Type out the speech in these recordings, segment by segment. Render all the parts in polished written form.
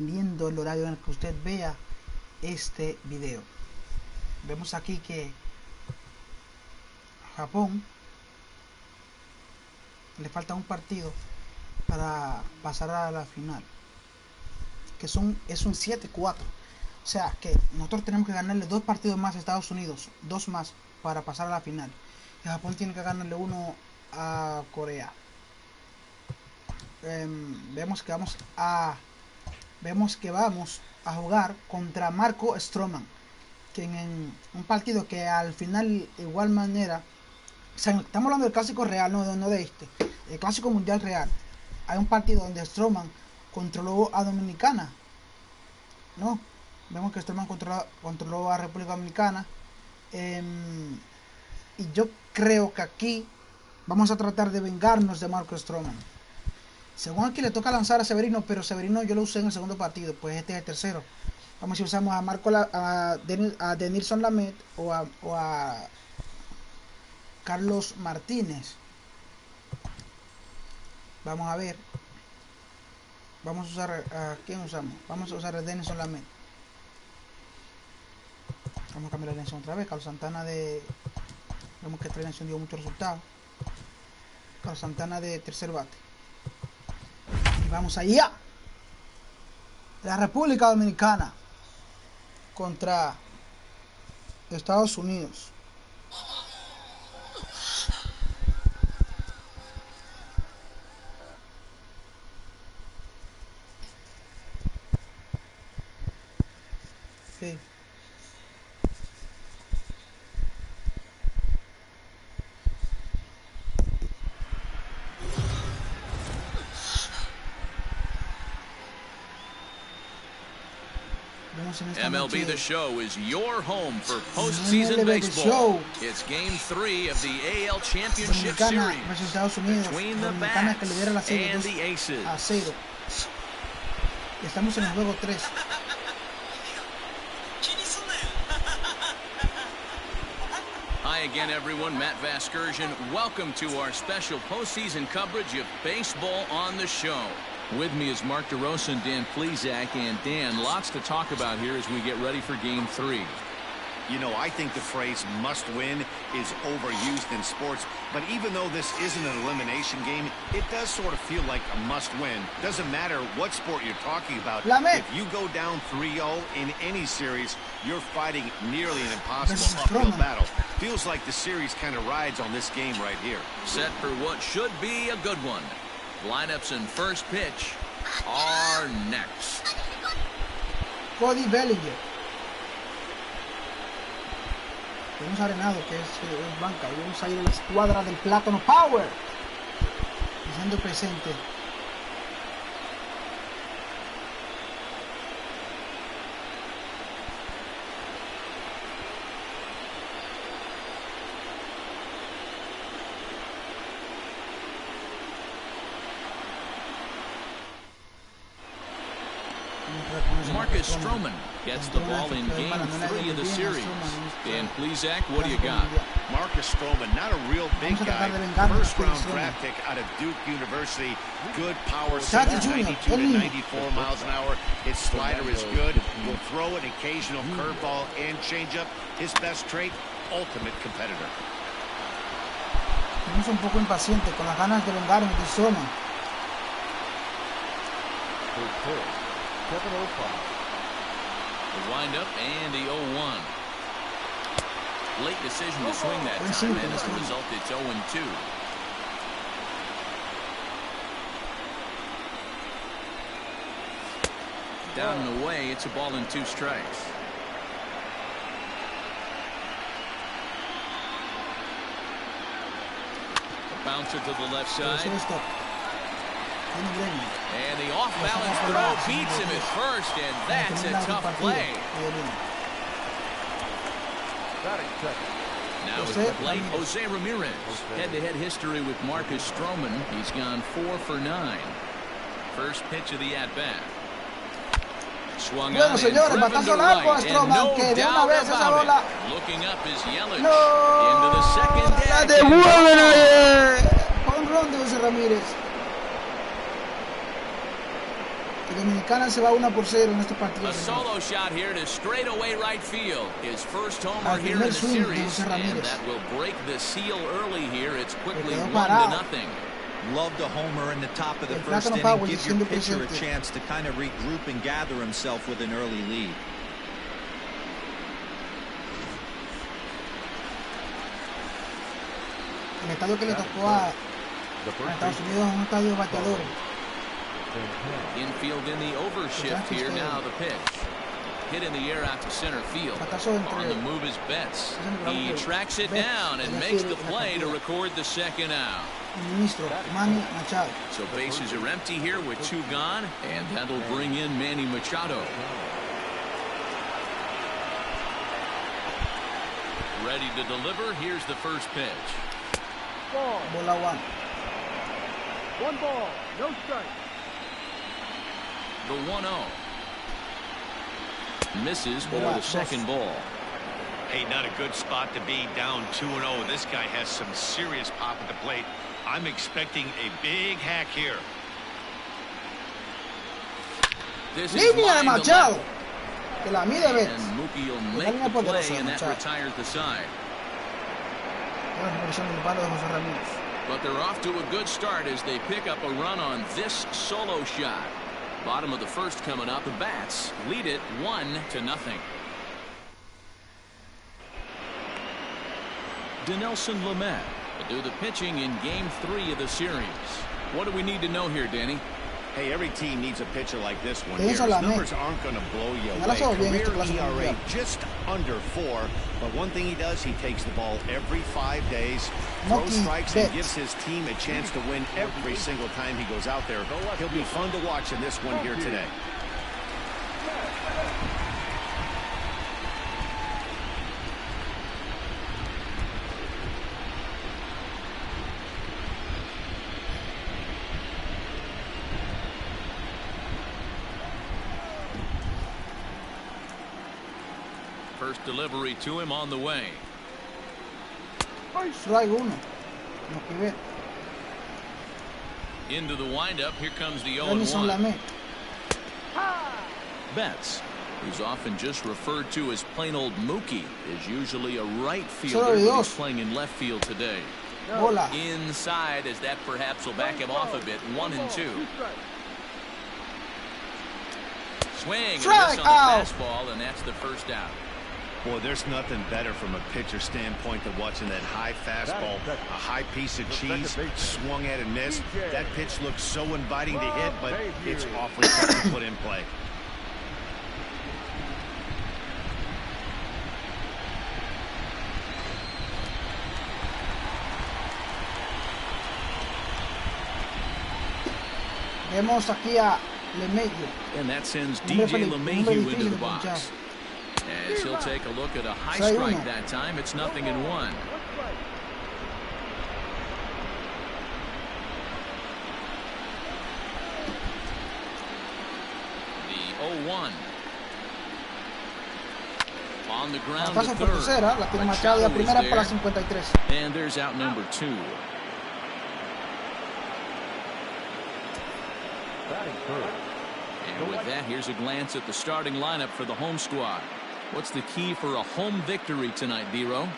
dependiendo del horario en el que usted vea este video. Vemos aquí que Japón le falta un partido para pasar a la final, que es un 7-4. O sea que nosotros tenemos que ganarle 2 partidos más a Estados Unidos, 2 más para pasar a la final. Y Japón tiene que ganarle 1 a Corea. Vemos que vamos a jugar contra Marco Stroman, que en un partido que al final igual manera, o sea, estamos hablando del clásico real, no de este, el clásico mundial real. Hay un partido donde Stroman controló a Dominicana, ¿no? Vemos que Stroman controló a República Dominicana, y yo creo que aquí vamos a tratar de vengarnos de Marco Stroman. Según aquí le toca lanzar a Severino, pero Severino yo lo usé en el segundo partido, pues este es el tercero. Vamos si usamos a Denilson Lamet o a Carlos Martínez. Vamos a ver. Vamos a usar a quién usamos. Vamos a usar a Denilson Lamet. Vamos a cambiar la alineación otra vez. Carlos Santana de... Vemos que esta alineación dio muchos resultados. Carlos Santana de tercer bate. Vamos allá. La República Dominicana contra Estados Unidos. Sí. MLB The Show is your home for postseason baseball. It's Game 3 of the AL Championship Series between the Bats and the Aces. Estamos en el juego 3. Hi again, everyone. Matt Vasgersian. Welcome to our special postseason coverage of baseball on the show. With me is Mark DeRosa and Dan Plesac. And Dan, lots to talk about here as we get ready for Game 3. You know, I think the phrase must win is overused in sports, but even though this isn't an elimination game, it does sort of feel like a must win. Doesn't matter what sport you're talking about. If you go down 3-0 in any series, you're fighting nearly an impossible uphill battle. Feels like the series kind of rides on this game right here. Set for what should be a good one. Lineups and first pitch are next. Cody Bellinger. Tenemos Arenado, que es banca. Y vamos a ir a la escuadra del Plátano Power. Diciendo presente. Marcus Stroman gets the ball in Game 3 of the series. Dan Plesac, what do you got? Marcus Stroman, not a real big guy. First-round draft pick out of Duke University. Good power, 92 to 94 miles an hour. His slider is good. Will throw an occasional curveball and changeup. His best trait, ultimate competitor. Estamos un poco impacientes con las ganas de vengarnos de Stroman. The windup and the 0-1. Late decision to swing that time, and as a result, it's 0-2. Down and away, it's a ball and 2 strikes. A bouncer to the left side. And the off-balance throw beats him at first, and that's a tough play. Now at the plate, Jose Ramirez. Head-to-head history with Marcus Stroman. He's gone 4 for 9. First pitch of the at-bat. Swung on and driven to right, and no doubt about it. Looking up is Yelich into the second deck. Home run de Jose Ramírez. Dominicana se va 1-0 en este partido. A solo shot here to straightaway right field. His first homer here in the series, and that will break the seal early here. It's quickly 1-0. Love the homer in the top of the first inning. Give your pitcher a chance to kind of regroup and gather himself with an early lead. El estadio que le tocó a Estados Unidos es un estadio de bateadores. Infield in the overshift here now. The pitch hit in the air out to center field. On the move is Betts. He tracks it down and makes the play to record the second out. So bases are empty here with 2 gone, and that'll bring in Manny Machado. Ready to deliver. Here's the first pitch. Bola 1. 1 ball, no strike. The 1-0. Misses for the second ball. Hey, not a good spot to be, down 2-0. This guy has some serious pop at the plate. I'm expecting a big hack here. Línea de Machado. Que la mide Betts. And Mookie will make the play, and that retires the side. But they're off to a good start as they pick up a run on this solo shot. Bottom of the first coming up. The Bats lead it 1-0. Dinelson Lamet will do the pitching in Game 3 of the series. What do we need to know here, Danny? Hey, every team needs a pitcher like this one here. His numbers aren't going to blow you away. Career ERA just under 4. But one thing he does, he takes the ball every 5 days, throws strikes, and gives his team a chance to win every single time he goes out there. He'll be fun to watch in this one here today. First delivery to him on the way. Strike 1. Into the windup. Here comes the 0-1. Betts, who's often just referred to as plain old Mookie, is usually a right fielder who's playing in left field today. Bola. Inside, as that perhaps will back him off a bit. 1-2. Swing and a miss on the fastball, and that's the first out. Boy, there's nothing better from a pitcher standpoint than watching that high fastball, a high piece of cheese, swung at and missed. That pitch looks so inviting to hit, but it's awfully tough to put in play. Vemos aquí a LeMahieu. And that sends DJ LeMahieu into the box. As he'll take a look at a high strike that time. It's 0-1. The 0-1. On the ground to third. La tiene Machado, la primera para 53. And there's out number 2. And with that, here's a glance at the starting lineup for the home squad. What's the key for a home victory tonight, Vero?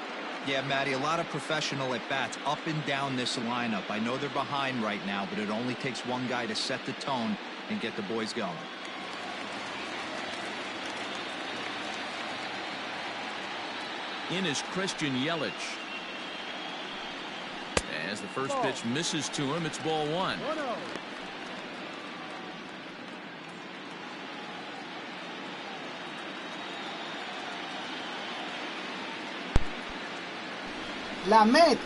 Yeah, Matty, a lot of professional at-bats up and down this lineup. I know they're behind right now, but it only takes one guy to set the tone and get the boys going. In is Christian Yelich. As the first pitch misses to him, it's ball 1. Lamet.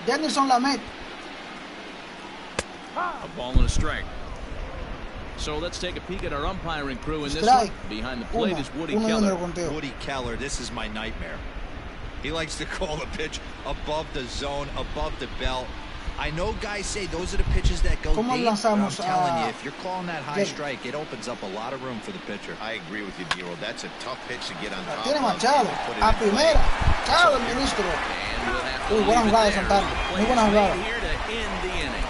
Dinelson Lamet. A ball and a strike. So let's take a peek at our umpiring crew in this one. Behind the plate is Woody Keller. Woody Keller, this is my nightmare. He likes to call the pitch above the zone, above the belt. I know guys say those are the pitches that go deep, but I'm telling you, if you're calling that high strike, it opens up a lot of room for the pitcher. I agree with you, Dero. That's a tough pitch to get on top of. Tiene Machado. A primera. Chao, el ministro. Muy buena jugada de Santana. Muy buena jugada. Here to end the inning.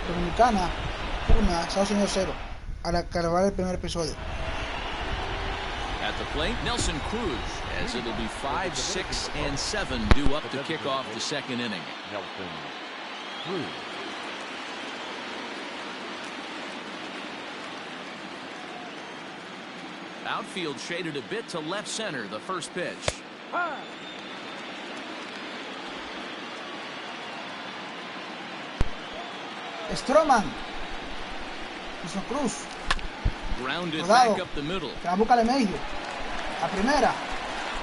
Dominicana 1, Estados Unidos 0 al acabar el primer episodio. At the plate, Nelson Cruz, as it'll be 5, 6, and 7 due up to kick off the second inning. Nelson Cruz. Outfield shaded a bit to left center, the first pitch. Stroman. Nelson Cruz. Grounded back up the middle. Que la busca de medio. La primera.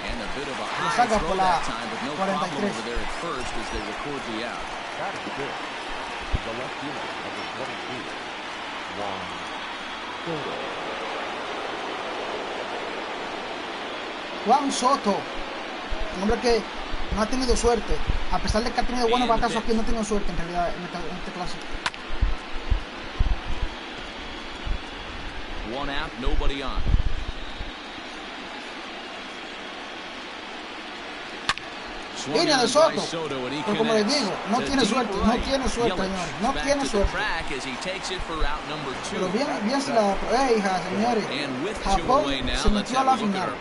And a bit of a Lo high saca throw por la that time, but no problem 43. over there at first as they record the out. That is good. The left fielder, number 22. Juan Soto. Juan Soto, un hombre que no ha tenido suerte, a pesar de que ha tenido buenos batazos aquí, no ha tenido suerte en realidad en este clásico. One out, nobody on. Línea de Soto, pero como les digo, no tiene suerte, señores, no tiene suerte. Pero bien se la hija, señores. Japón se metió a la final.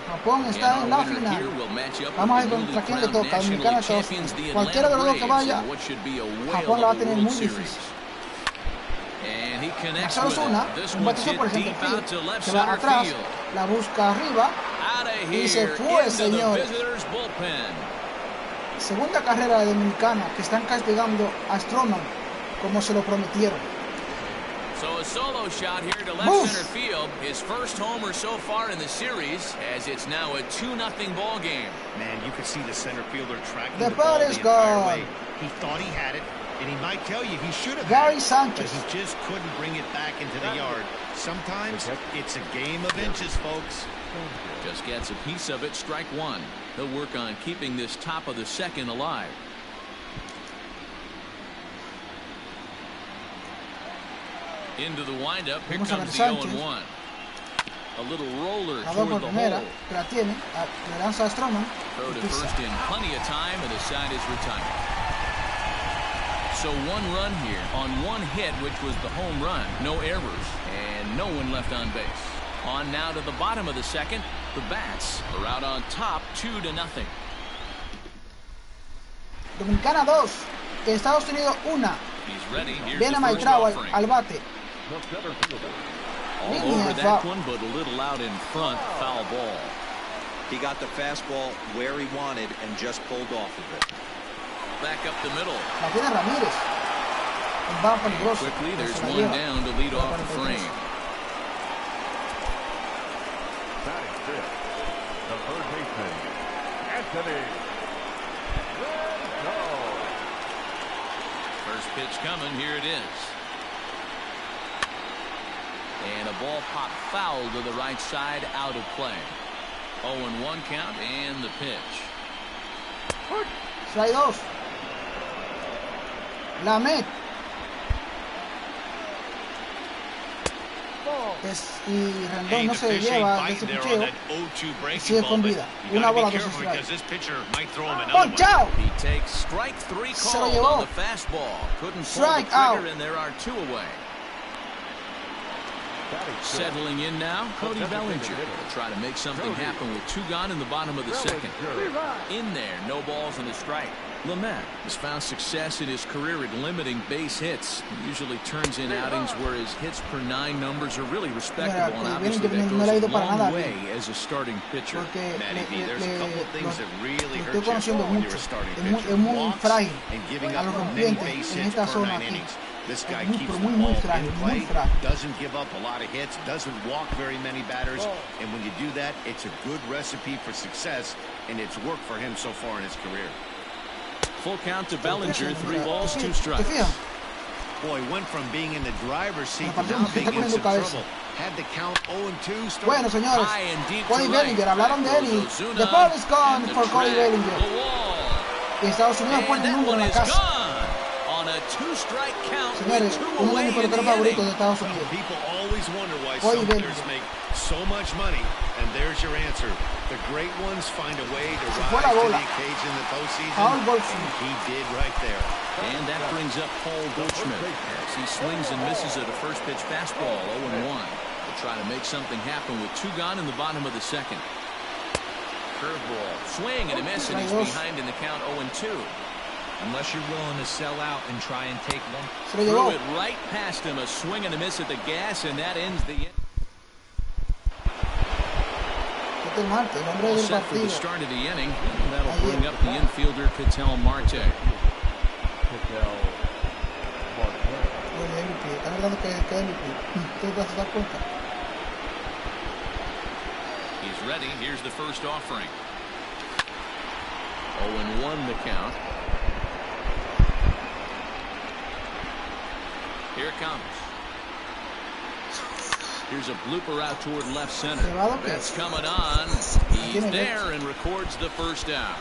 Japón está en la final. Vamos a ver contra quién le toca, Dominicana, Estados Unidos. Cualquiera de los dos que vaya, Japón la va a tener muy difícil. Solo es un batazo por ejemplo que va atrás, la busca arriba y se fue, señores. Segunda carrera de Dominicana que están castigando a Stroman como se lo prometieron. So a solo shot here to left center field, his first homer so far in the series, as it's now a 2-0 ball game. Man, you could see the center fielder tracking The the ball ball the is entire gone. way. He thought he had it, and he might tell you he should have Gary had it, Sanchez. but he just couldn't bring it back into the yard. Sometimes it's a game of inches, folks. Just gets a piece of it, strike one. He'll work on keeping this top of the second alive. Into the windup, here comes the 0-1. A little roller toward the hole. Que la tiene, le lanza a Stroman. Throw to first in plenty of time, and the side is retired. So one run here on one hit, which was the home run. No errors, and no one left on base. On now to the bottom of the second. The Bats are out on top 2-0. Dominicana 2, Estados Unidos 1. Viene Maitrao al bate. All over that one, but a little out in front, foul ball. He got the fastball where he wanted and just pulled off of it. Back up the middle. La tiene Ramírez. Va peligroso. Quickly, there's one down to lead off the frame. That is it. The third baseman, Anthony Rendon. First pitch coming. Here it is. And a ball popped foul to the right side, out of play. 0-1 count, and the pitch. Strike 2. Lamet. Y Rendón no se lleva de ese picheo. Sigue con vida. Una bola, 2 strikes. ¡Ponchao! He takes strike 3 Se lo called llevó. on the fastball. Couldn't pull Strike the trigger, out. and there are 2 away. Settling in now, Cody Bellinger will try to make something happen with 2 gone in the bottom of the second. In there, no balls and a strike. Lamet has found success in his career at limiting base hits. He usually turns in outings where his hits per 9 numbers are really respectable, and obviously that goes a long way as a starting pitcher. Matty B, there's a couple of things that really hurt you when you're a starting Es pitcher. muy Walks frágil and giving a up los many rompientes base en hits esta per zona 9 aquí. innings. This guy Muy, keeps pero the muy, muy ball frágil, in muy play, frágil. doesn't give up a lot of hits, doesn't walk very many batters, and when you do that, it's a good recipe for success, and it's worked for him so far in his career. Full count to Bellinger, 3 balls, 2 strikes. Boy, went from being in the driver's seat to now being in some trouble. Had the count 0-2 start. Bueno, señores, Cody Bellinger, hablaron de él y the ball is gone for Cody Bellinger. Y Estados Unidos pone el número en la casa. two-strike count. Señores, uno de mis peloteros favoritos de Estados Unidos. People always wonder why some players make so much money, and there's your answer. The great ones find a way to rise to the occasion in the postseason, and he did right there. And that brings up Paul Goldschmidt as he swings and misses at a first-pitch fastball, 0-1. They'll try to make something happen with 2 gone in the bottom of the second. Curveball, swing and a miss, and he's behind in the count, 0-2. Unless you're willing to sell out and try and take one. Threw it right past him, a swing and a miss at the gas, and that ends the inning. All set for the start of the inning, and that'll bring up the infielder Ketel Marte. He's ready. Here's the first offering. 0-1 the count. Here it comes. Here's a blooper out toward left center. That's coming on. He's there and records the first out.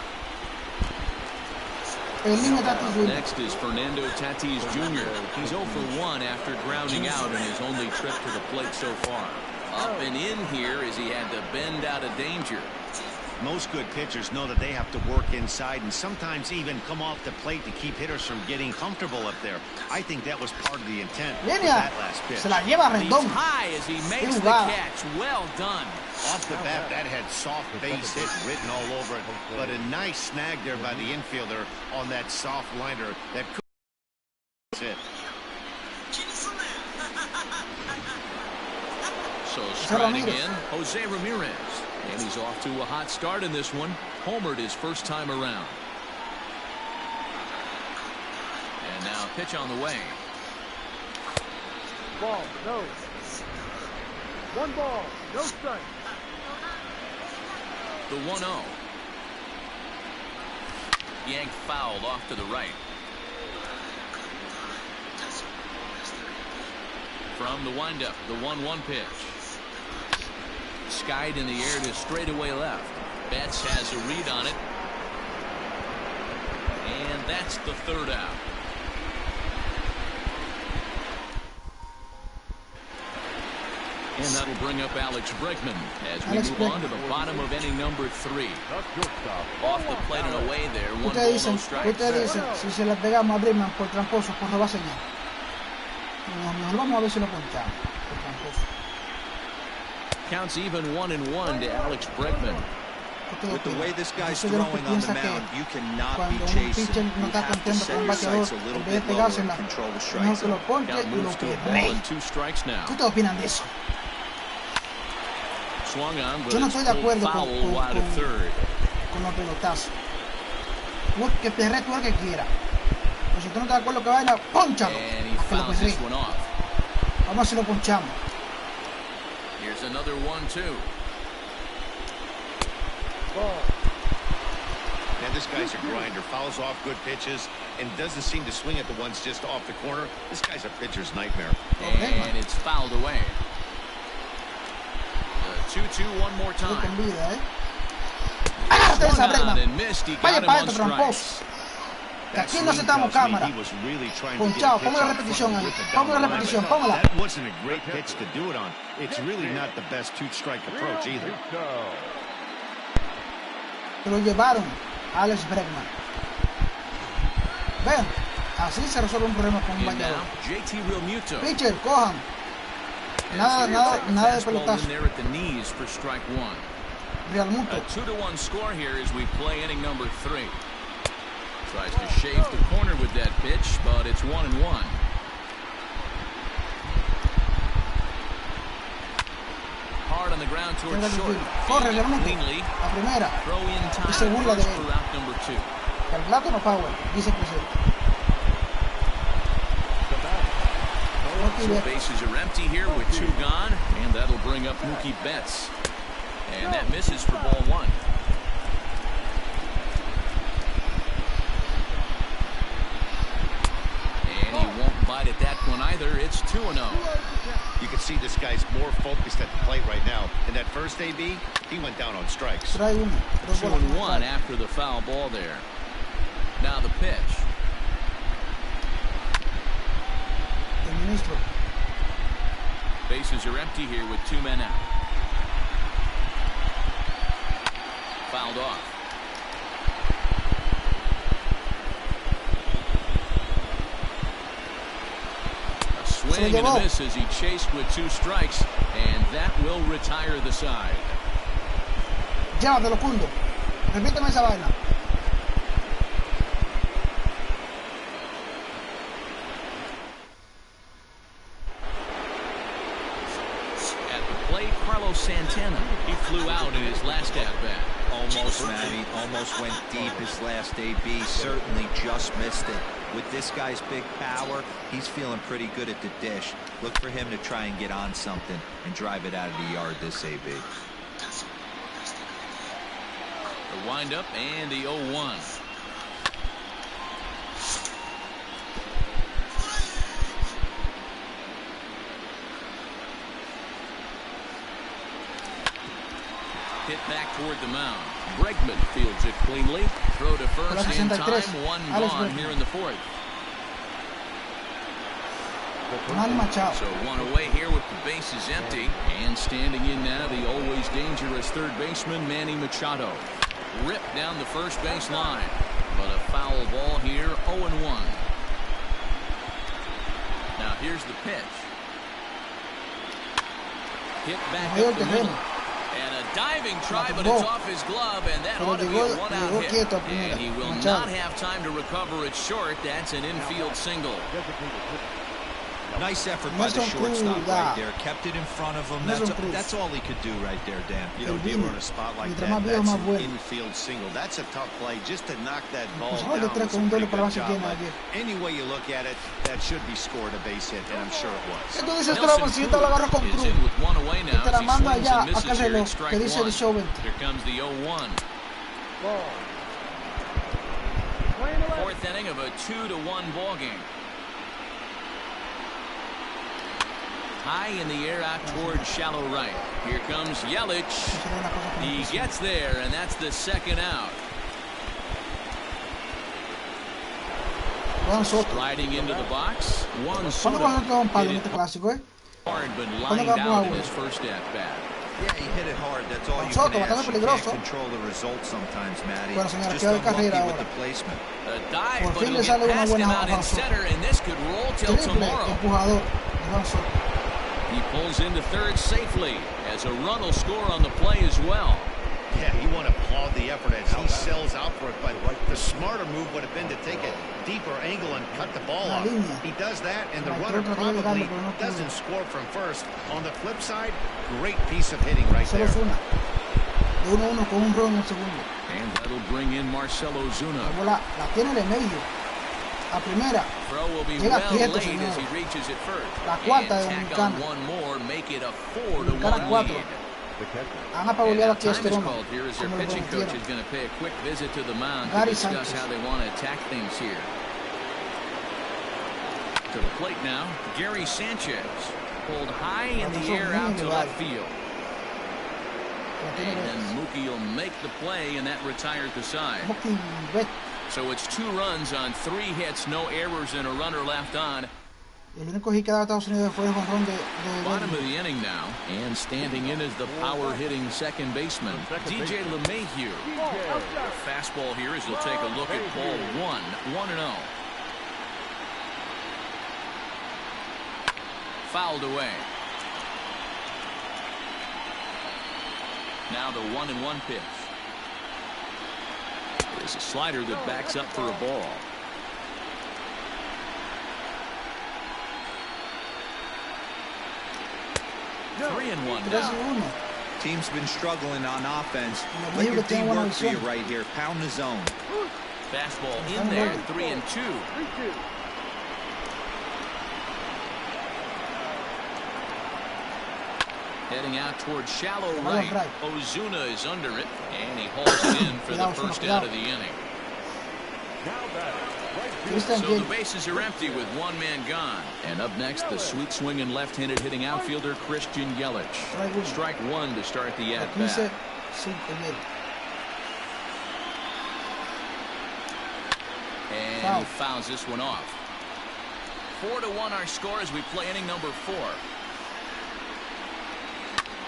Next is Fernando Tatis Jr. He's 0 for 1 after grounding out in his only trip to the plate so far. Up and in here as he had to bend out of danger. Most good pitchers know that they have to work inside and sometimes even come off the plate to keep hitters from getting comfortable up there. I think that was part of the intent with that last pitch. He's high as he makes the catch. Well done. Off the bat, that had soft base hit written all over it, but a nice snag there by the infielder on that soft liner that could hit. So striding in, Jose Ramirez. And he's off to a hot start in this one. Homered his first time around. And now pitch on the way. Ball, no. 1 ball, no strike. The 1-0. Yanked fouled off to the right. From the windup, the 1-1 pitch. Skied in the air to straightaway left. Betts has a read on it. And that's the third out. And that'll bring up Alex Bregman as we move on to the bottom of inning number 3. Off the plate and away there. 1 ball, no strike. Ustedes dicen, si se le pegamos a Bregman por tramposo, por robar señal. Mejor vamos a ver si lo ponchamos por tramposo. Counts even 1-1 to Alex Bregman. With the way this guy's throwing on the mound, you cannot be chasing. You have to set your sights a little bit lower and control the strike zone. Count moves to a ball and 2 strikes now. ¿Qué te opinan de eso? Swung on, but yo no estoy de acuerdo con los pelotazos. Que perre tú el que quiera. Pero si tú no estás de acuerdo que vaina, ponchalo. Hasta lo perre. Vamos a ver si lo ponchamos. Here's another 1-2. Now this guy's a grinder, fouls off good pitches, and doesn't seem to swing at the ones just off the corner. This guy's a pitcher's nightmare. And it's fouled away. 2-2 one more time. Swung on and missed. He got him on strikes. Aquí no aceptamos cámara. Ponchado, pongo la repetición ahí. Pongo la repetición, póngala. That wasn't a great pitch to do it on. It's really not the best 2-strike approach either. Se lo llevaron a Alex Bregman. Ven, así se resuelve un problema con un bañador. Pitcher, cojan. Nada de pelotazo. Real Muto. A 2-1 score here as we play inning number 3. Tries to shave the corner with that pitch, but it's 1-1. Hard on the ground towards short. Corre, Real Muto. La primera. Y se burla de él. El plátano power, dice presidente. So bases are empty here with 2 gone, and that'll bring up Mookie Betts. And that misses for ball 1. And he won't bite at that one either. It's 2-0. You can see this guy's more focused at the plate right now. In that first AB, he went down on strikes. 2-1 after the foul ball there. Now the pitch. are empty here with 2 men out. Fouled off. A swing and a miss as he chased with 2 strikes, and that will retire the side. Llévatelo, Cundo. Repíteme esa vaina. Carlos Santana. He flew out in his last at-bat. Almost, Matty. Almost went deep his last AB. Certainly just missed it. With this guy's big power, he's feeling pretty good at the dish. Look for him to try and get on something and drive it out of the yard this AB. The windup and the 0-1. Hit back toward the mound. Bregman fields it cleanly. Throw to first in time. 1 gone here in the 4th. So 1 away here with the bases empty. And standing in now, the always dangerous third baseman, Manny Machado. Ripped down the first base line. But a foul ball here, 0-1. Now here's the pitch. Hit back up the middle. And a diving try, but it's off his glove, and that ought to be a 1-out hit. And he will not have time to recover it short. That's an infield single. Nice effort by the shortstop right there. Kept it in front of him. That's all he could do right there, Dan. You know, dealer in a spot like that, that's an infield single. That's a tough play just to knock that ball down. Was a pretty good job, but any way you look at it, that should be scored a base hit, and I'm sure it was. Nelson Cruz is in with 1 away now as he swings and misses here at strike 1. Here comes the 0-1. 4th inning of a 2-1 ball game. High in the air out toward shallow right. Here comes Yelich. He gets there, and that's the 2nd out. Sliding into the box. Juan Soto hard, but lined out in his first at-bat. Yeah, he hit it hard. That's all you can ask. You can't control the result sometimes, Matty. Just unlucky with the placement. A dive, but he'll get past him out in center, and this could roll till tomorrow. He pulls into third safely as a run will score on the play as well. Yeah, you want to applaud the effort as he sells out for it, but the smarter move would have been to take a deeper angle and cut the ball off. He does that, and the runner probably doesn't score from first. On the flip side, great piece of hitting right there. And that'll bring in Marcell Ozuna. La primera. Throw will be well late as he reaches it first. La cuarta de Dominicana. One more, make it a 4-1 lead. Han apabuleado aquí a este Time is called here as their pitching coach is going to pay a quick visit to the mound to discuss how they want to attack things here. To the plate now, Gary Sanchez pulled high in the air out to left field. And then Mookie will make the play, and that retired the side. So it's 2 runs on 3 hits, no errors, and a runner left on. Bottom of the inning now, and standing in is the power-hitting second baseman, DJ LeMahieu. Fastball here as he'll take a look at ball 1-0. Fouled away. Now the 1-1 pitch. There's a slider that backs up for a ball. No. 3-1 now. Team's been struggling on offense. Let your team work for you right here. Pound the zone. Fastball in there. 3-2. Heading out towards shallow right. Ozuna is under it, and he hauls it in for the first out of the inning. So the bases are empty with 1 man gone. And up next, the sweet swinging left-handed hitting outfielder Christian Yelich. Strike 1 to start the at-bat. And he fouls this one off. 4-1 our score as we play inning number 4.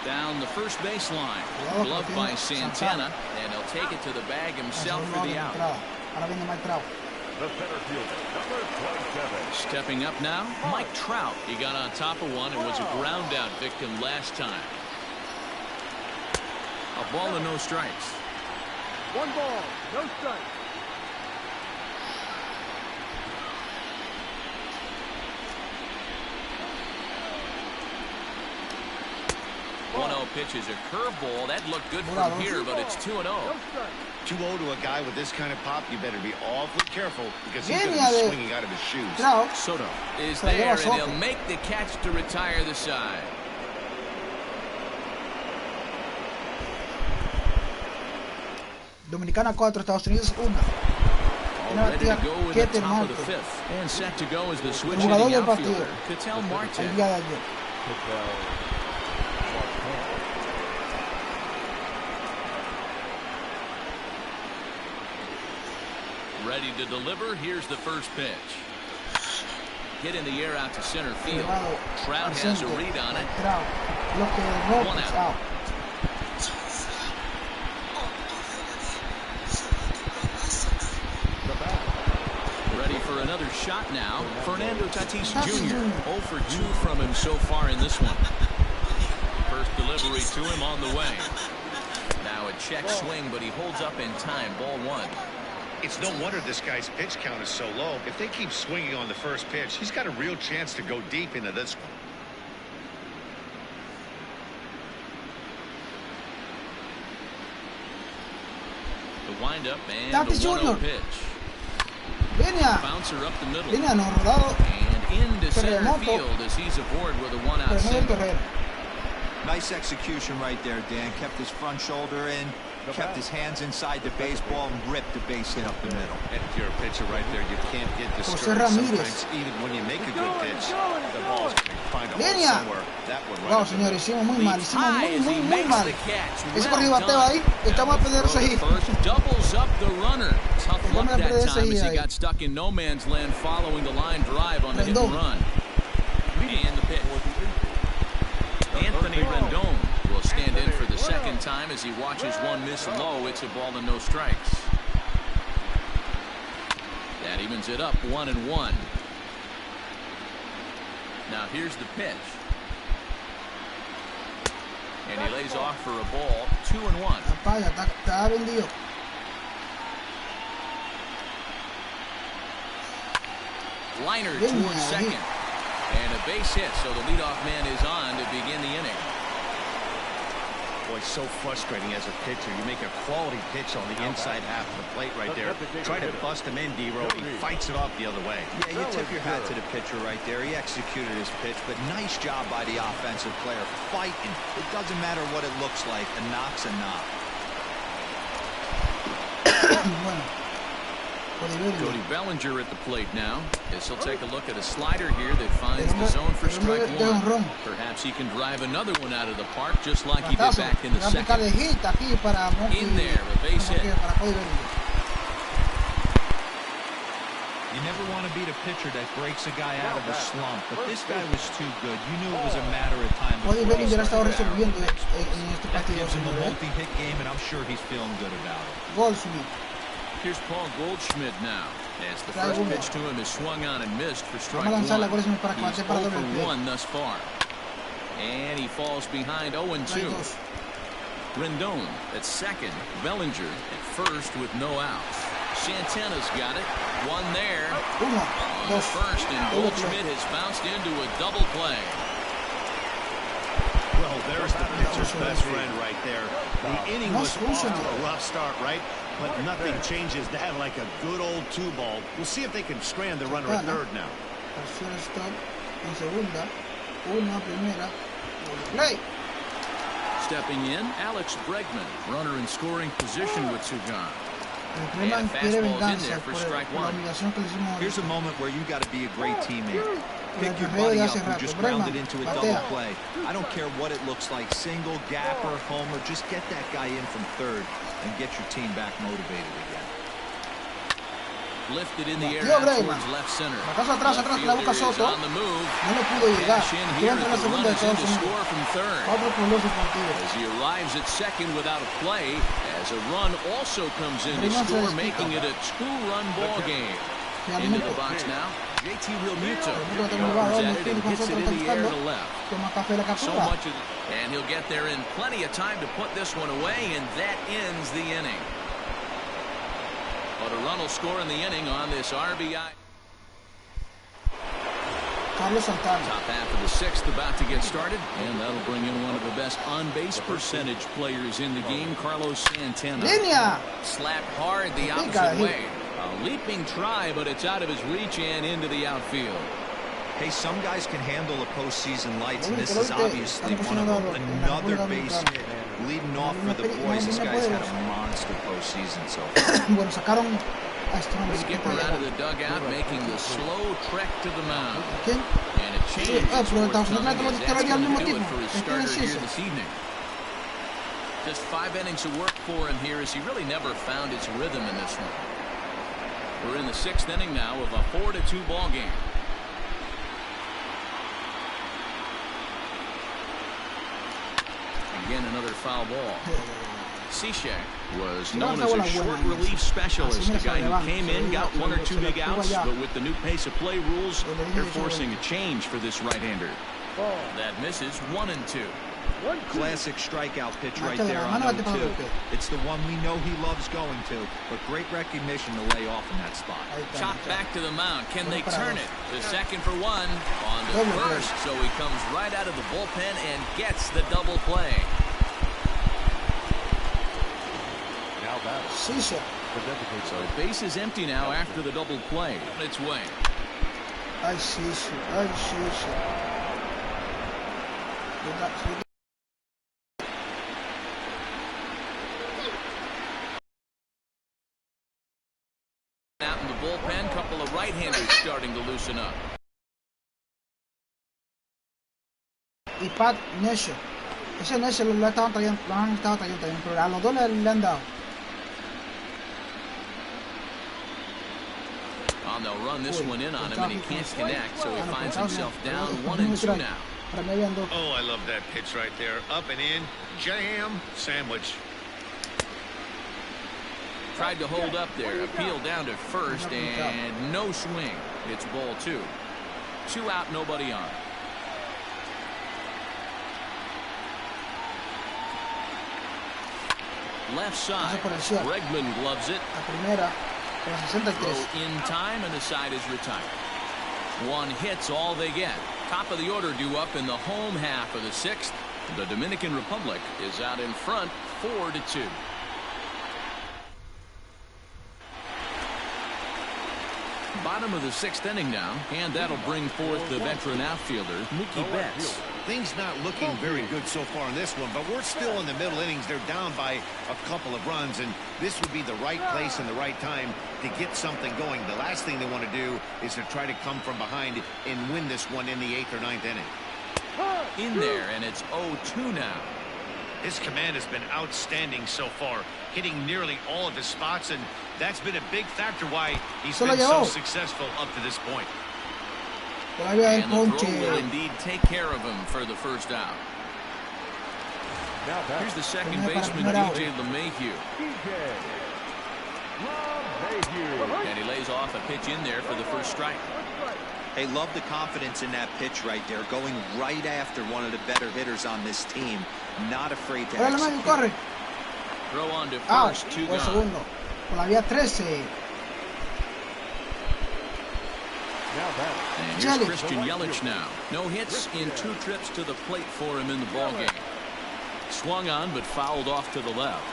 Down the first baseline. Gloved by Santana, and he'll take it to the bag himself for the out. The center fielder, number 27. Stepping up now, Mike Trout. He got on top of one and was a ground out victim last time. A ball and no strikes. 1 ball, no strikes. 1-0 pitch is a curveball. That looked good from here, but it's 2-0. 2-0 to a guy with this kind of pop, you better be awfully careful because he's going to be swinging out of his shoes. Soto is there, and he'll make the catch to retire the side. Dominicana 4, Estados Unidos 1. Ready to go in the top of the 5th. And set to go is the switch hitting outfielder, Ketel Marte. Ready to deliver. Here's the first pitch. Hit in the air out to center field. Trout has a read on it. 1 out. Ready for another shot now. Fernando Tatis Jr. 0 for 2 from him so far in this one. First delivery to him on the way. Now a check swing, but he holds up in time. Ball 1. It's no wonder this guy's pitch count is so low. If they keep swinging on the first pitch, he's got a real chance to go deep into this one. The windup and the 1-0 pitch. Bouncer up the middle. And into center field as he's aboard with a 1-out single. Nice execution right there, Dan. Kept his front shoulder in, kept his hands inside the baseball, and ripped the base hit up the middle. And if you're a pitcher right there, you can't get discouraged. Sometimes even when you make a good pitch, the ball's going to find a hole somewhere. That one right. Wow, señores, hicimos muy mal, muy mal. Ese corrido bateo ahí, estamos a perder ese hit. Doubles up the runner. Tough luck that time as he got stuck in no man's land following the line drive on the hit and run. And the pitch. Anthony Rendon will stand in for the second time as he watches one miss low. It's a ball and no strikes. That evens it up 1-1. Now here's the pitch. And he lays off for a ball. 2-1. Liner towards second. And a base hit, so the leadoff man is on to begin the inning. Boy, so frustrating as a pitcher. You make a quality pitch on the inside half of the plate right there. Try to bust him in, D-Row. He fights it off the other way. Yeah, you tip your hat to the pitcher right there. He executed his pitch, but nice job by the offensive player. Fighting. It doesn't matter what it looks like. A knock's a knock. Cody Bellinger at the plate now, as he'll take a look at a slider here that finds the zone for strike 1. Perhaps he can drive another one out of the park just like he did back in the second. In there, a base hit. You never want to beat a pitcher that breaks a guy out of a slump, but this guy was too good. You knew it was a matter of time. That gives him a multi-hit game, and I'm sure he's feeling good about it. Here's Paul Goldschmidt now, as the first pitch to him is swung on and missed for strike 1. He's 0 for 1 thus far. And he falls behind 0-2. Rendon at second, Bellinger at first with no outs. Santana's got it. One there. On the first, and Goldschmidt has bounced into a double play. Well, there's the pitcher's best friend right there. The inning was off to a rough start, right? But nothing changes that like a good old 2-ball. We'll see if they can strand the runner at third now. Stepping in, Alex Bregman, runner in scoring position with Sugan. And a fastball's in there for strike 1. Here's a moment where you got to be a great teammate. Pick your buddy up who just grounded into a double play. I don't care what it looks like, single, gapper, homer, just get that guy in from third and get your team back motivated again. Lifted in the air towards left center. Atrás, que la busca Soto. No le pudo llegar. Quiere entrar a la segunda de Estados Unidos. Otro por su partido. As he arrives at second without a play, as a run also comes in to score, making it a 2-run ball game. Into the box now, JT Realmuto. Hits it in the air to left. So much, and he'll get there in plenty of time to put this one away, and that ends the inning. But a run will score in the inning on this RBI. Carlos Santana. Top half of the sixth about to get started, and that'll bring in one of the best on-base percentage players in the game, Carlos Santana. Línea. Slapped hard the opposite way. A leaping try, but it's out of his reach and into the outfield. Hey, some guys can handle the postseason lights, and this is obviously one of them. Another base hit. Leading off for the boys, this guy's had a monster postseason so far. Skipper out of the dugout, making the slow trek to the mound. And a change is that's going to do it for his starter here this evening. Just 5 innings of work for him here, as he really never found his rhythm in this one. We're in the 6th inning now of a 4-2 ball game. Again, another foul ball. Ciche was known as a short relief specialist, a guy who came in, got 1 or 2 big outs, but with the new pace of play rules, they're forcing a change for this right-hander. That misses 1-2. Classic strikeout pitch right there on 0-2. It's the one we know he loves going to, but great recognition to lay off in that spot. Chopped back to the mound. Can they turn it? The second for one on the first, so he comes right out of the bullpen and gets the double play. Now that's so base is empty now after the double play. Its way. Ay, Ciche. Ay, Ciche. Out in the bullpen, couple of right-handers starting to loosen up. Y Pat Nesher. Ese Nesher lo han estado trayendo también, pero a los dos le han dado. They'll run this one in on him, and he can't connect, so he finds himself down 1-2 now. Oh, I love that pitch right there. Up and in, jam, sandwich. Tried to hold up there, appeal down to first, and no swing. It's ball 2. 2 out, nobody on. Left side, Bregman gloves it. Throw in time, and the side is retired. 1 hit's all they get. Top of the order due up in the home half of the 6th. The Dominican Republic is out in front, 4-2. Bottom of the 6th inning now, and that'll bring forth the veteran outfielder, Mookie Betts. Things not looking very good so far in this one, but we're still in the middle innings. They're down by a couple of runs, and this would be the right place and the right time to get something going. The last thing they want to do is to try to come from behind and win this one in the 8th or 9th inning. In there, and it's 0-2 now. His command has been outstanding so far, hitting nearly all of his spots, and that's been a big factor why he's been so successful up to this point. And the throw will indeed take care of him for the first out. Here's the second baseman, DJ LeMahieu. And he lays off a pitch in there for the first strike. Hey, love the confidence in that pitch right there, going right after one of the better hitters on this team. Not afraid to execute. Throw on to first, 2 gone. Todavía 13. And here's Christian Yelich now. No hits in 2 trips to the plate for him in the ballgame. Swung on, but fouled off to the left.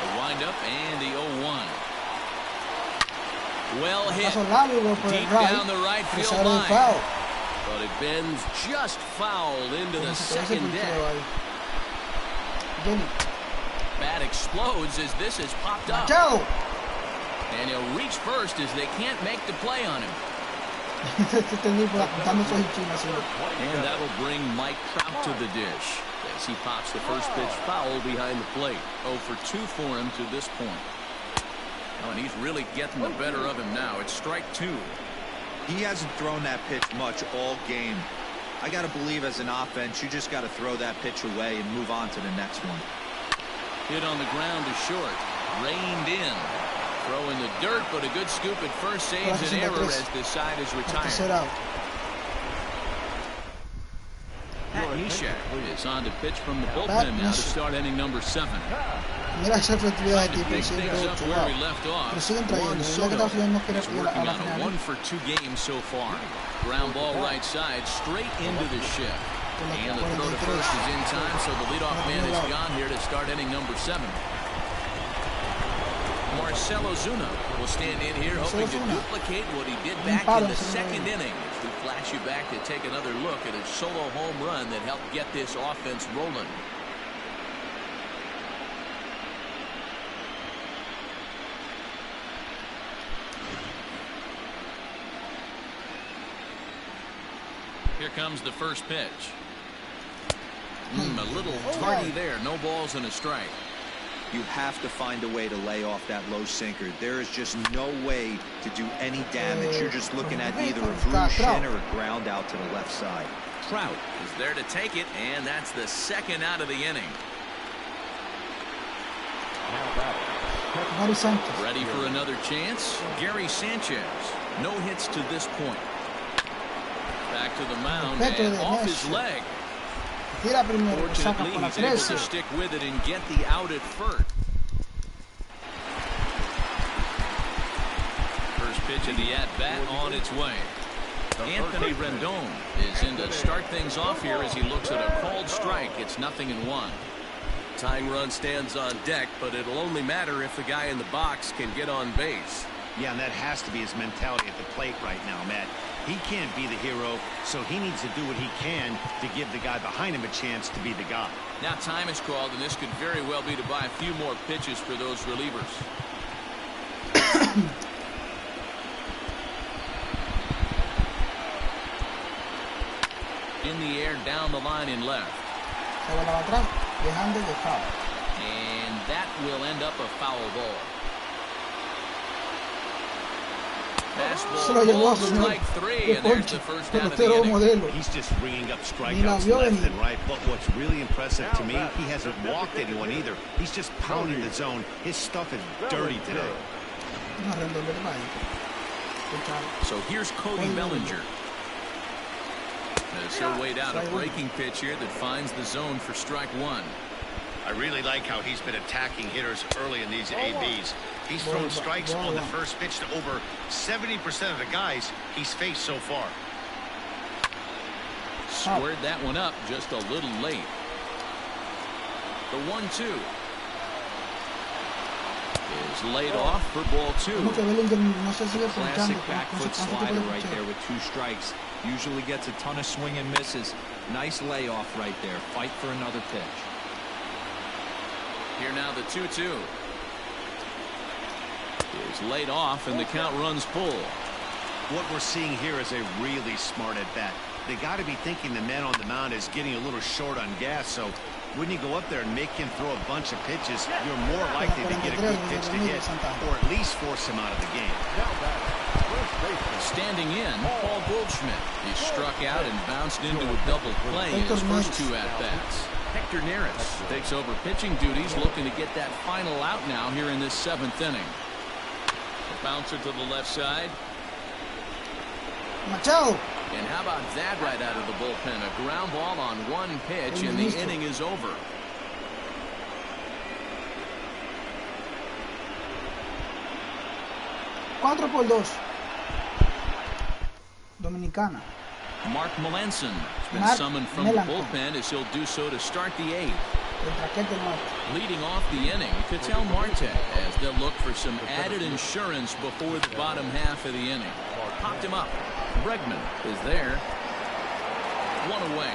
The windup and the 0-1. Well hit. Deep down the right field line. But it bends just fouled into the second deck. Bat explodes as this is popped up. And he'll reach first as they can't make the play on him. And that'll bring Mike Trout to the dish as he pops the first pitch foul behind the plate. 0 for 2 for him to this point. Oh, and he's really getting the better of him now. It's strike 2. He hasn't thrown that pitch much all game. I got to believe as an offense, you just got to throw that pitch away and move on to the next one. Hit on the ground to short. Reined in. Throw in the dirt, but a good scoop at first saves an error as the side is retired. Pat Neshek is on to pitch from the bullpen now to start inning number 7. Mira esa efectividad de tipo, Pick things up where we left off. Juan Soto is working on a 1-for-2 game so far. Ground ball right side, straight into the shift. And the throw to first is in time, so the leadoff man is gone here to start inning number 7. Marcell Ozuna will stand in here hoping to duplicate what he did back in the second inning. We flash you back to take another look at a solo home run that helped get this offense rolling. Here comes the first pitch. A little tardy there. No balls and a strike. You have to find a way to lay off that low sinker. There is just no way to do any damage. You're just looking at either a bruised shin or a ground out to the left side. Trout is there to take it, and that's the second out of the inning. Ready for another chance? Gary Sanchez. No hits to this point. Back to the mound and off his leg. Fortunately, he's able to stick with it and get the out at first. First pitch of the at-bat on its way. Anthony Rendon is in to start things off here as he looks at a called strike. It's 0-1. Tying run stands on deck, but it'll only matter if the guy in the box can get on base. Yeah, and that has to be his mentality at the plate right now, Matt. He can't be the hero, so he needs to do what he can to give the guy behind him a chance to be the guy. Now time is called, and this could very well be to buy a few more pitches for those relievers. In the air, down the line in left. And that will end up a foul ball. Fastball, strike 3, and there's the first out of the inning. He's just ringing up strikeouts left and right, but what's really impressive to me, he hasn't walked anyone either. He's just pounding the zone. His stuff is dirty today. So here's Cody Bellinger. As he'll wait out a breaking pitch here that finds the zone for strike 1. I really like how he's been attacking hitters early in these ABs. He's thrown strikes on the first pitch to over 70% of the guys he's faced so far. Squared that one up just a little late. The 1-2 is laid off for ball 2. Classic back foot slider right there with 2 strikes. Usually gets a ton of swing and misses. Nice layoff right there. Fight for another pitch. Here now the 2-2 is laid off, and the count runs full. What we're seeing here is a really smart at bat. They got to be thinking the man on the mound is getting a little short on gas, so when you go up there and make him throw a bunch of pitches, you're more likely to get a good pitch to hit, or at least force him out of the game. Standing in, Paul Goldschmidt. He struck out and bounced into a double play in his first 2 at-bats. Hector Neris takes over pitching duties, looking to get that final out now here in this 7th inning. A bouncer to the left side. Machado. And how about that right out of the bullpen? A ground ball on 1 pitch, and the inning is over. Cuatro por 2. Dominicana. Mark Melanson has been summoned from the bullpen as he'll do so to start the 8th. Leading off the inning, Ketel Marte, as they'll look for some added insurance before the bottom half of the inning. Popped him up. Bregman is there. 1 away.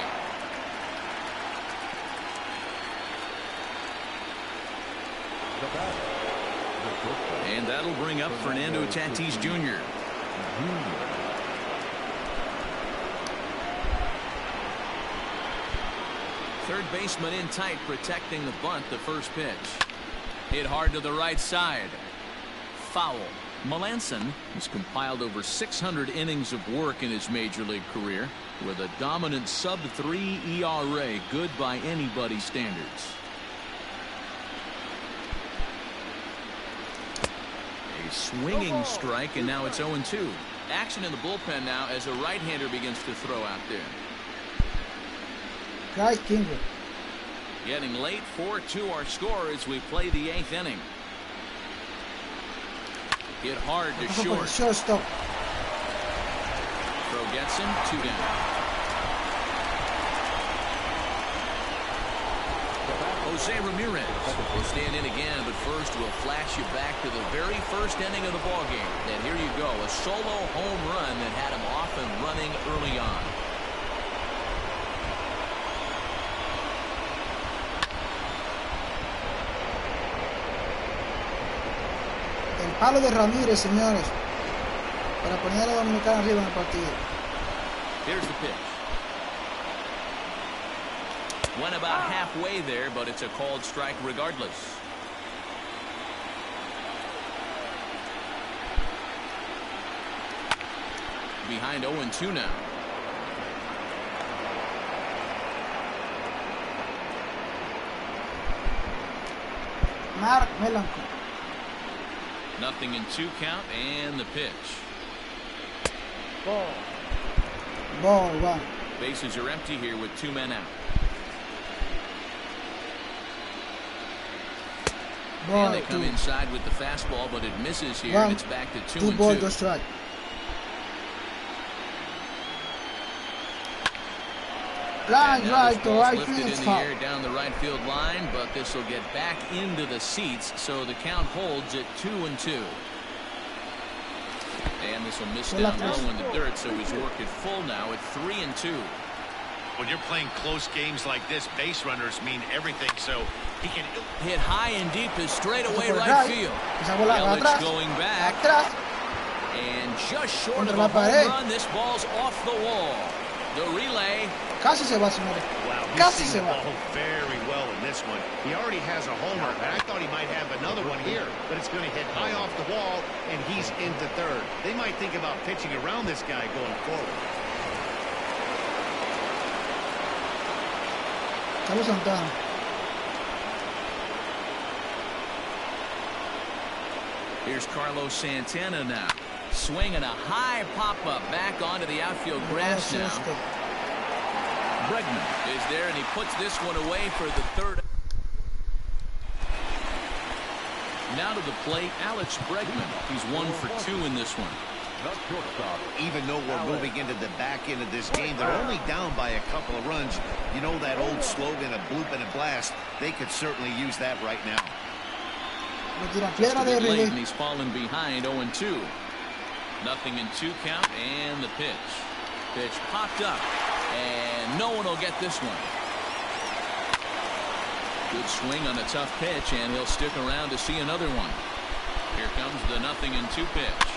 And that'll bring up Fernando Tatis Jr. Third baseman in tight, protecting the bunt. The first pitch hit hard to the right side. foul. Melanson has compiled over 600 innings of work in his major league career with a dominant sub-3 ERA, good by anybody's standards. A swinging strike, and now it's 0-2. Action in the bullpen now as a right-hander begins to throw out there. Guy Kingery. Getting late, 4-2 our score as we play the 8th inning. Hit hard to short. Shortstop. Throw gets him, 2 down. Jose Ramirez will stand in again, but first we'll flash you back to the very first inning of the ballgame. And here you go, a solo home run that had him off and running early on. El palo de Ramírez, señores, para poner a la Dominicana arriba en el partido. Here's the pitch. Went about halfway there, but it's a called strike regardless. Behind 0-2 now. Mark Melancon. 0-2 count, and the pitch. Ball. Ball, one. Bases are empty here with 2 men out. Ball, and they come inside with the fastball, but it misses here, one. and it's back to 2-2. 2 balls, 2 strikes. Line right to right field in the stop. air down the right field line, but this will get back into the seats, so the count holds at 2-2. And this will miss down low in the dirt, so he's worked it full now at 3-2. When you're playing close games like this, base runners mean everything, so he can hit high and deep to straightaway right field. Yelich going back, and just short of a home run, this ball's off the wall. The relay. Casi se va, señores. Wow, Casi he's se seen va. the ball very well in this one. He already has a homer, and I thought he might have another one here, but it's going to hit high off the wall, and he's into third. They might think about pitching around this guy going forward. Carlos Santana. Here's Carlos Santana now. Swinging a high pop-up back onto the outfield grass now. Bregman is there, and he puts this one away for the third. Now to the plate, Alex Bregman. He's 1 for 2 in this one. Even though we're moving into the back end of this game, they're only down by a couple of runs. You know that old slogan, a bloop and a blast? They could certainly use that right now. Late, and he's fallen behind 0-2. 0-2 count, and the pitch. Pitch popped up, and no one will get this one. Good swing on a tough pitch, and he'll stick around to see another one. Here comes the 0-2 pitch.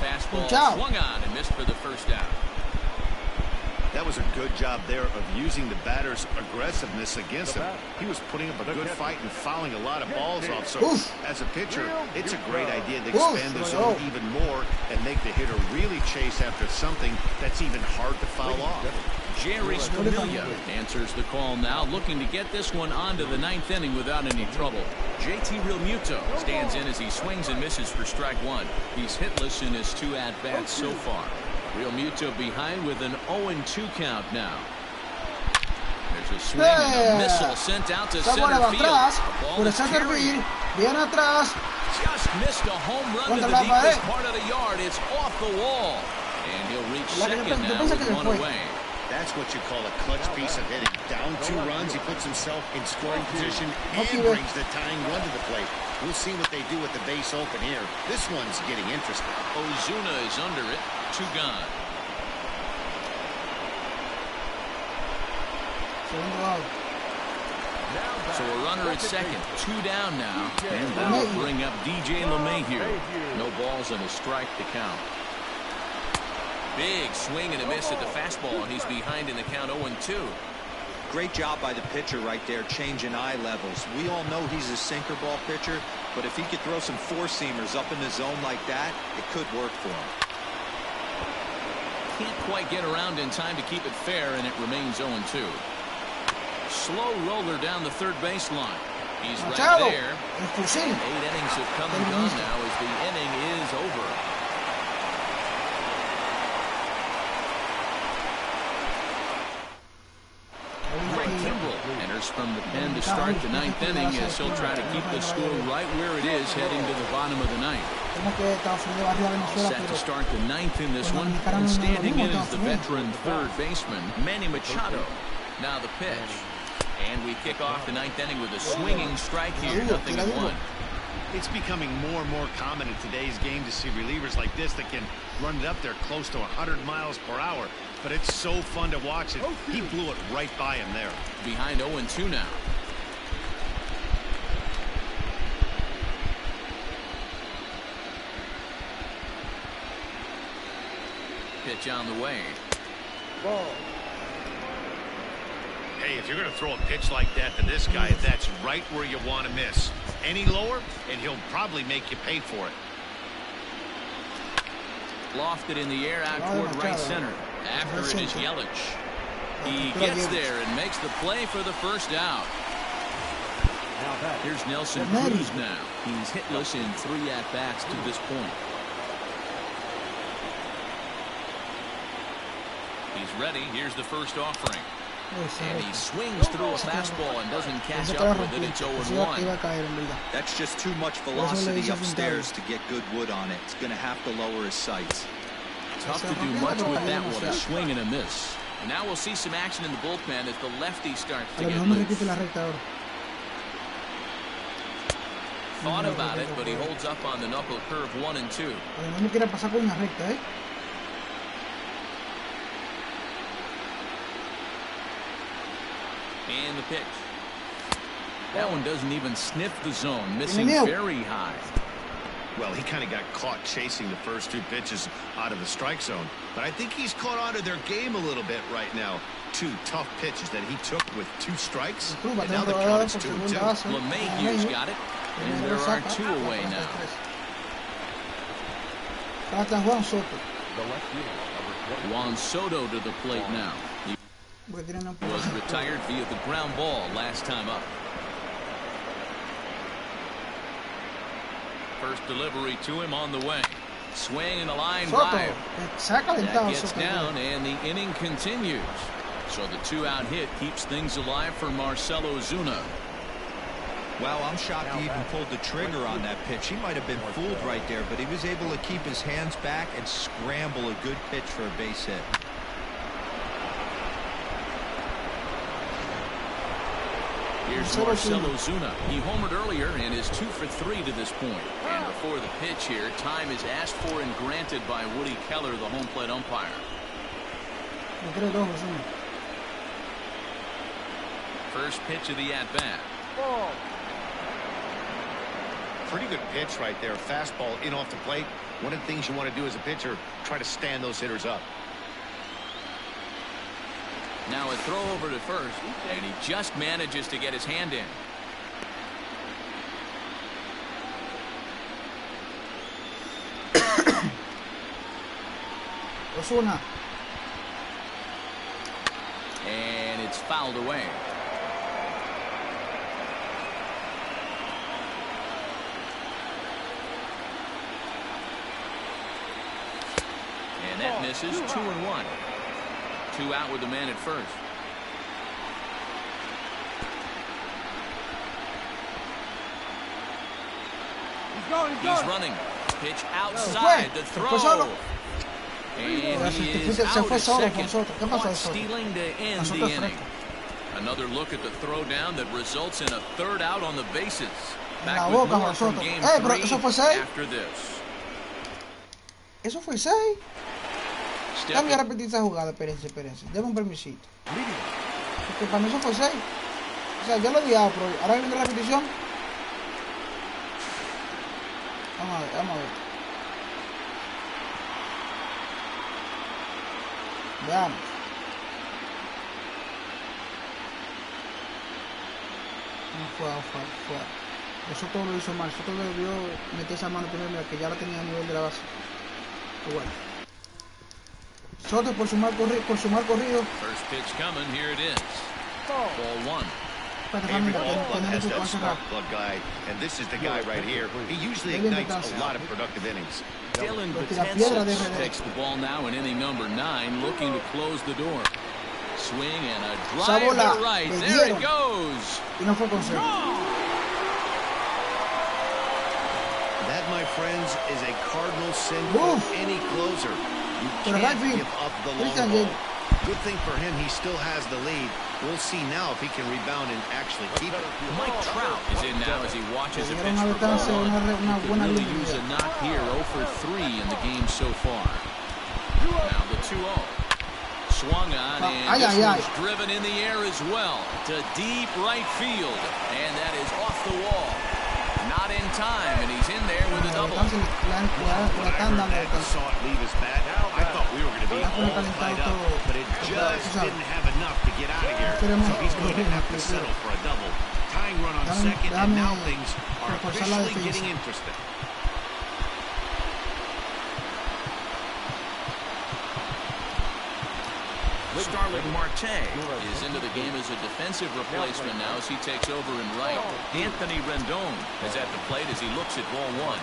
Fastball swung on and missed for the first out. That was a good job there of using the batter's aggressiveness against him. He was putting up a good fight and fouling a lot of balls off. So as a pitcher, it's a great idea to expand the zone even more and make the hitter really chase after something that's even hard to foul off. Jerry Scalia answers the call now, looking to get this one onto the 9th inning without any trouble. JT Realmuto stands in as he swings and misses for strike 1. He's hitless in his 2 at-bats so far. Realmuto behind with an 0-2 count now. There's a swing and a missile sent out to center field. Ball is carried. Just missed a home run to the deepest part of the yard. It's off the wall. And he'll reach second now with 1 away. That's what you call a clutch piece of hitting. Down 2 runs, he puts himself in scoring position and brings the tying run to the plate. We'll see what they do with the base open here. This one's getting interesting. Ozuna is under it. 2 gone. So a runner at second. 2 down now. And that'll bring up DJ LeMahieu. No balls and a strike to count. Big swing and a miss at the fastball, and he's behind in the count 0-2. Great job by the pitcher right there, changing eye levels. We all know he's a sinker ball pitcher, but if he could throw some four-seamers up in the zone like that, it could work for him. Can't quite get around in time to keep it fair, and it remains 0-2. Slow roller down the third baseline. He's right there. 8 innings have come and gone now as the inning is over. Greg Kimbrel enters from the pen to start the 9th inning as he'll try to keep the score right where it is heading to the bottom of the 9th. Set to start the 9th in this one, and standing in is the veteran third baseman, Manny Machado. Now the pitch. And we kick off the 9th inning with a swinging strike here, 0-1. It's becoming more and more common in today's game to see relievers like this that can run it up there close to 100 miles per hour. But it's so fun to watch it. He blew it right by him there. Behind 0-2 now. Pitch on the way. Ball. Hey, if you're going to throw a pitch like that to this guy, that's right where you want to miss. Any lower, and he'll probably make you pay for it. Lofted in the air out toward right center. After it is Yelich. He gets there and makes the play for the first out. Here's Nelson Cruz now. He's hitless in 3 at-bats to this point. He's ready. Here's the first offering. And he swings through a fastball and doesn't catch up with it. It's 0-1. That's just too much velocity upstairs to get good wood on it. It's going to have to lower his sights. Tough to do much with that one, a swing and a miss. And now we'll see some action in the bullpen as the lefty starts to get loose. Thought about it, but he holds up on the knuckle curve 1-2. And the pitch. That one doesn't even sniff the zone, missing very high. Well, he kind of got caught chasing the first 2 pitches out of the strike zone. But I think he's caught on to their game a little bit right now. 2 tough pitches that he took with 2 strikes. And now the count is 2-2. LeMahieu's got it. And there are 2 away now. Juan Soto to the plate now. He was retired via the ground ball last time up. First delivery to him on the way. Swing and a line drive. That gets down and the inning continues. So the 2-out hit keeps things alive for Marcell Ozuna. Well, I'm shocked he even pulled the trigger on that pitch. He might have been fooled right there, but he was able to keep his hands back and scramble a good pitch for a base hit. Here's Marcell Ozuna. He homered earlier and is 2 for 3 to this point. And before the pitch here, time is asked for and granted by Woody Keller, the home plate umpire. First pitch of the at-bat. Pretty good pitch right there. Fastball in off the plate. One of the things you want to do as a pitcher, try to stand those hitters up. Now a throw over to first, and he just manages to get his hand in. Ozuna. And it's fouled away. And that misses. 2-1. 2 out with the man at first. He's running. Pitch outside the throw. And he is out at second. Caught stealing to end the inning. Another look at the throw down that results in a 3rd out on the bases. Back with more from game 3 after this. ¿Eso fue 6? Cambia a repetir esa jugada, espérense. Deme un permisito. Porque para mí eso fue 6. O sea, ya lo he odiado, pero ahora viene la repetición. Vamos a ver. Veamos. Fue. Soto lo hizo mal. Soto debió meter esa mano primero, mira, que ya la tenía a nivel de la base. Pero bueno. Soto por su mal corrido. First pitch coming, here it is. Ball one. Every ball club has that spark plug guy, and this is the guy right here. He usually ignites a lot of productive innings. Dylan Betances takes the ball now in inning number 9, looking to close the door. Swing and a drive to right. There it goes. That, my friends, is a cardinal sin for any closer. You can't give up the long ball. Good thing for him, he still has the lead. We'll see now if he can rebound and actually keep it. Mike Trout is in now as he watches a pitch for ball one. He could really use a knock here. 0 for 3 in the game so far. Now the 2-0. Swung on, and this one's driven in the air as well to deep right field. And that is off the wall. Not in time, and he's in there with a double. When I heard that and saw it leave his bat, I thought we were going to be all tied up, but it just didn't have enough to get out of here, so he's going to have to settle for a double. Tying run on second, and now things are officially getting interesting. Starling Marte is into the game as a defensive replacement now as he takes over in right. Anthony Rendon is at the plate as he looks at ball one.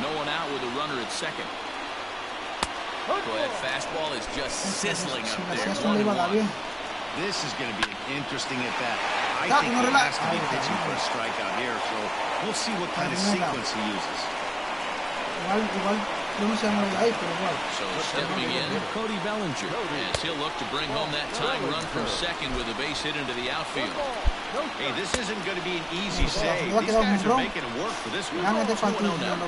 No one out with a runner at second. That fastball is just sizzling up there. 1-1. This is going to be an interesting at bat. I think he has to be pitching for a strikeout here, so we'll see what kind of sequence he uses. So stepping in, Cody Bellinger, as he'll look to bring home that tying run from second with a base hit into the outfield. Hey, this isn't going to be an easy save. These guys are making it work for this one. 2-0 now.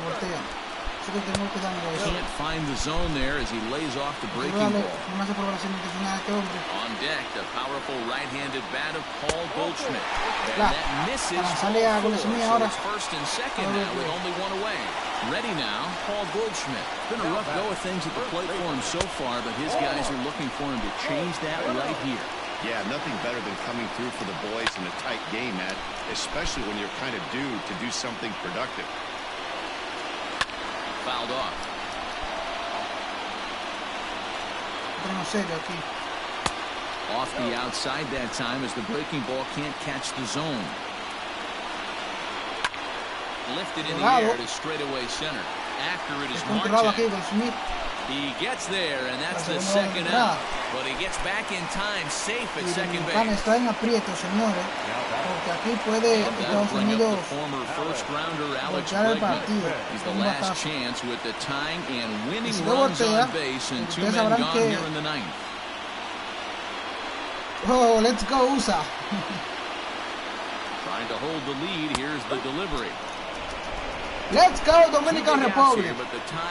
Can't find the zone there as he lays off the breaking ball. On deck, the powerful right-handed bat of Paul Goldschmidt. And that misses ball 4, so it's first and second now with only one away. Ready now, Paul Goldschmidt. Been a rough go of things at the plate for him so far, but his guys are looking for him to change that right here. Yeah, nothing better than coming through for the boys in a tight game, Matt, especially when you're kind of due to do something productive. Fouled off. Off the outside that time as the breaking ball can't catch the zone. Lifted in the air to straightaway center. After it is Marte. He gets there, and that's the second out. But he gets back in time, safe at second base. Está en aprieto, señores, porque aquí puede Estados Unidos voltear el partido. He's the last chance with the tying and winning runs on base, and 2 men gone here in the 9th. Oh, let's go, USA. Trying to hold the lead. Here's the delivery. Let's go, Dominican Republic.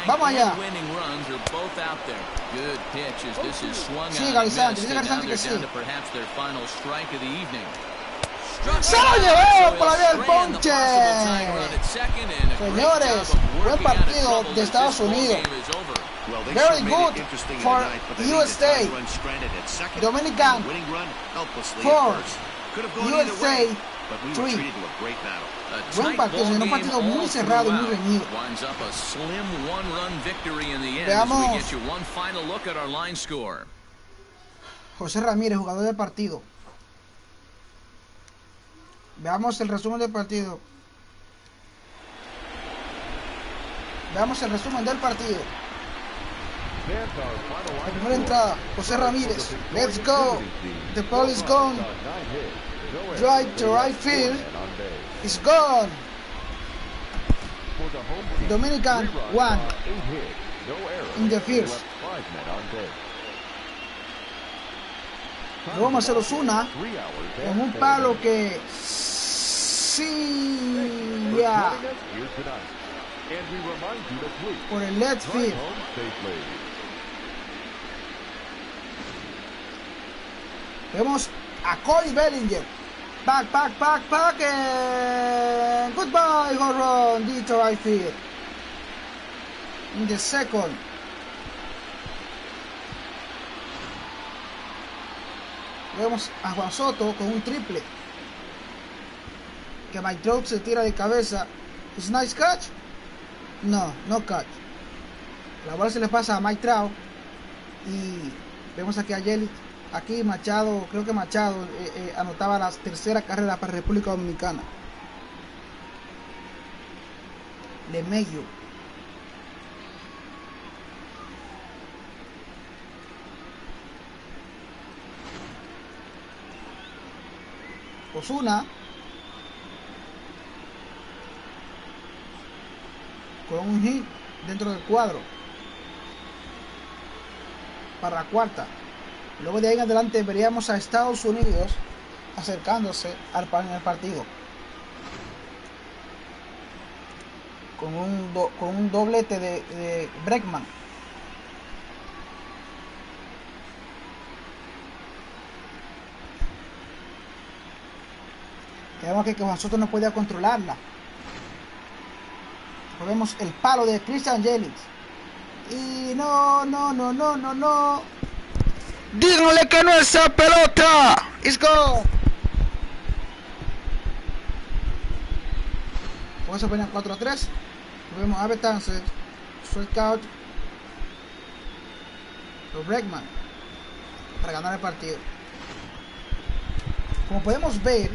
Vamos allá. Winning runs are both out there. Good pitch as this is swung sí, on. Galizante, Now they're down to perhaps their final strike of the evening. ¡Se lo llevó por la vía del ponche! Señores, buen partido de Estados Unidos. Very good for USA. Dominican 4, USA 3. Buen partido, un partido muy cerrado y muy reñido. Veamos. José Ramírez, jugador del partido. Veamos el resumen del partido. Veamos el resumen del partido. La primera entrada, José Ramírez. Let's go. The ball is gone. Drive to right field. It's gone. Dominican 1 in the first. Luego Marcelo Zuna con un palo que sí ya por el left field. Vemos a Cody Bellinger. Back, and goodbye, home run, deep to right field. In the second. Vemos a Juan Soto con un triple. Que Mike Trout se tira de cabeza. ¿Es nice catch? No catch. La bola se le pasa a Mike Trout. Y vemos aquí a Yelich. Aquí Machado, creo que Machado anotaba la tercera carrera para República Dominicana. LeMahieu. Ozuna con un hit dentro del cuadro para la cuarta. Luego de ahí en adelante veríamos a Estados Unidos acercándose al partido con un doblete de Bregman. Vemos que Juan Soto no podía controlarla. Vemos el palo de Christian Yelich. Y no. Díganle que no es esa pelota. It's gone. Con eso ponen 4-3. Vemos a Betances. Strikeout. Bregman. Para ganar el partido. Como podemos ver,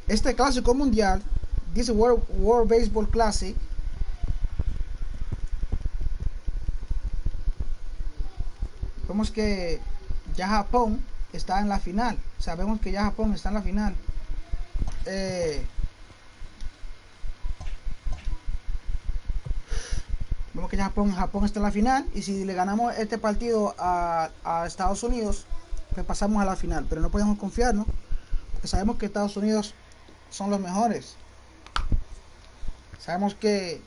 este clásico mundial, this World Baseball Classic, vemos que ya Japón está en la final. Sabemos que ya Japón está en la final. Vemos que ya Japón está en la final. Y si le ganamos este partido a Estados Unidos, pues pasamos a la final. Pero no podemos confiarnos, porque sabemos que Estados Unidos son los mejores. Sabemos que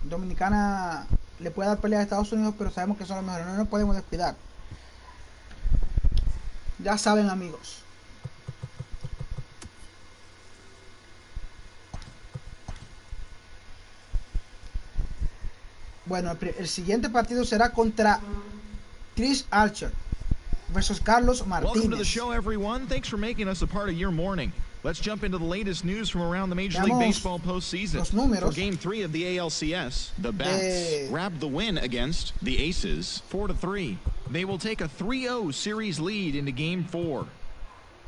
Dominicana le puede dar pelea a Estados Unidos, pero sabemos que son los mejores. No nos podemos descuidar. Ya saben, amigos. Bueno, el siguiente partido será contra Chris Archer versus Carlos Martínez. Welcome to the show, everyone. Thanks for making us a part of your morning. Let's jump into the latest news from around the Major League Baseball postseason. For Game 3 of the ALCS, the Bats grabbed the win against the Aces 4-3. They will take a 3-0 series lead into Game 4.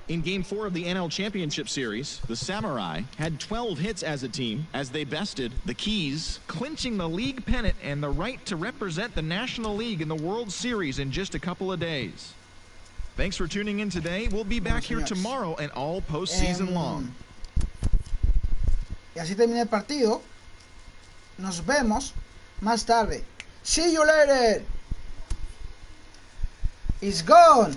In Game 4 of the NL Championship Series, the Samurai had 12 hits as a team as they bested the Keys, clinching the league pennant and the right to represent the National League in the World Series in just a couple of days. Thanks for tuning in today. We'll be back here tomorrow and all postseason long. Y así termina el partido. Nos vemos más tarde. See you later. It's gone.